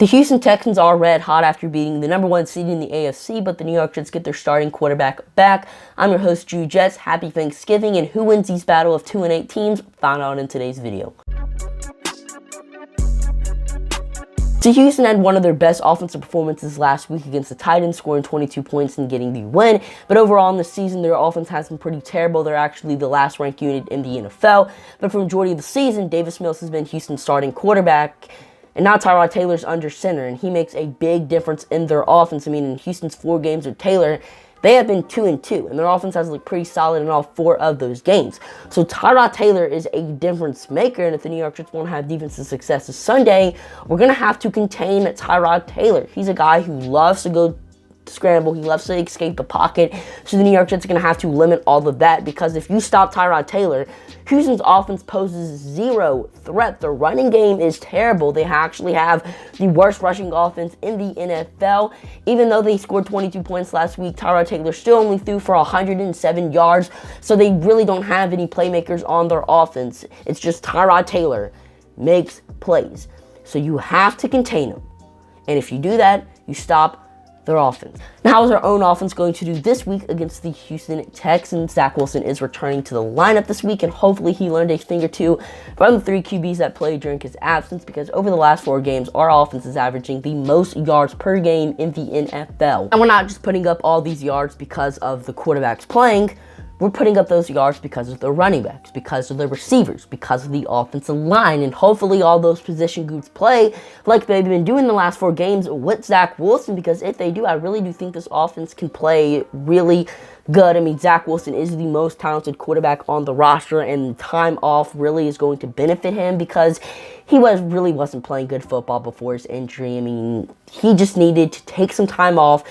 The Houston Texans are red hot after beating the #1 seed in the AFC, but the New York Jets get their starting quarterback back. I'm your host, Drew Jets. Happy Thanksgiving, and who wins these battle of 2-8 teams? Find out in today's video. So Houston had one of their best offensive performances last week against the Titans, scoring 22 points and getting the win. But overall in the season, their offense has been pretty terrible. They're actually the last ranked unit in the NFL. But for the majority of the season, Davis Mills has been Houston's starting quarterback. And now Tyrod Taylor's under center, and he makes a big difference in their offense. I mean, in Houston's 4 games with Taylor, they have been 2-2, and their offense has looked pretty solid in all 4 of those games. So Tyrod Taylor is a difference maker, and if the New York Jets want to have defensive success this Sunday, we're going to have to contain Tyrod Taylor. He's a guy who loves to go scramble. He loves to escape the pocket. So the New York Jets are going to have to limit all of that, because if you stop Tyrod Taylor, Houston's offense poses 0 threat. The running game is terrible. They actually have the worst rushing offense in the NFL. Even though they scored 22 points last week, Tyrod Taylor still only threw for 107 yards. So they really don't have any playmakers on their offense. It's just Tyrod Taylor makes plays. So you have to contain him. And if you do that, you stop their offense. Now, how is our own offense going to do this week against the Houston Texans? Zach Wilson is returning to the lineup this week, and hopefully he learned a thing or two from the 3 QBs that played during his absence, because over the last 4 games, our offense is averaging the most yards per game in the NFL. And we're not just putting up all these yards because of the quarterbacks playing. We're putting up those yards because of the running backs, because of the receivers, because of the offensive line, and hopefully all those position groups play like they've been doing the last 4 games with Zach Wilson, because if they do, I really do think this offense can play really good. I mean, Zach Wilson is the most talented quarterback on the roster, and time off really is going to benefit him, because he really wasn't playing good football before his injury. I mean, he just needed to take some time off,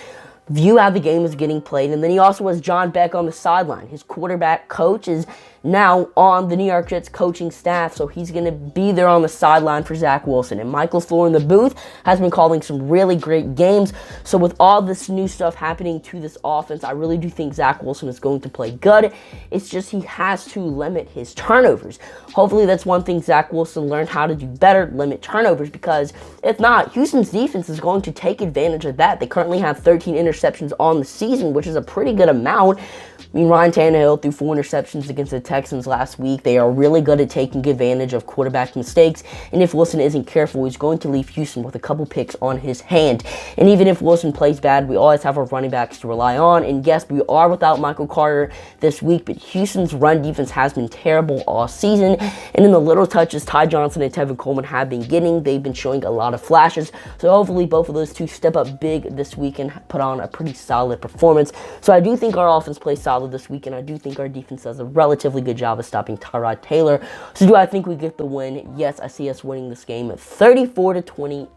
view how the game was getting played, and then he also has John Beck on the sideline. His quarterback coach is now on the New York Jets coaching staff, so he's going to be there on the sideline for Zach Wilson. And Michael Floor in the booth has been calling some really great games. So with all this new stuff happening to this offense, I really do think Zach Wilson is going to play good. It's just he has to limit his turnovers. Hopefully that's one thing Zach Wilson learned how to do better, limit turnovers, because if not, Houston's defense is going to take advantage of that. They currently have 13 interceptions on the season, which is a pretty good amount. I mean, Ryan Tannehill threw 4 interceptions against the Texans last week. They are really good at taking advantage of quarterback mistakes, and if Wilson isn't careful, he's going to leave Houston with a couple picks on his hand. And even if Wilson plays bad, we always have our running backs to rely on. And yes, we are without Michael Carter this week, but Houston's run defense has been terrible all season. And in the little touches Ty Johnson and Tevin Coleman have been getting, they've been showing a lot of flashes. So hopefully both of those two step up big this week and put on a pretty solid performance. So I do think our offense plays solid this week, and I do think our defense does a relatively good job of stopping Tyrod Taylor. So do I think we get the win? Yes, I see us winning this game 34-28.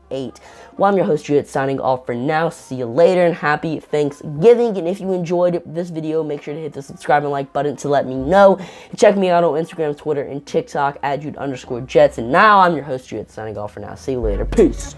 Well, I'm your host, Jets, signing off for now. See you later, and happy Thanksgiving. And if you enjoyed this video, make sure to hit the subscribe and like button to let me know. And check me out on Instagram, Twitter, and TikTok at Jude_Jets. And now I'm your host, Jets, signing off for now. See you later. Peace.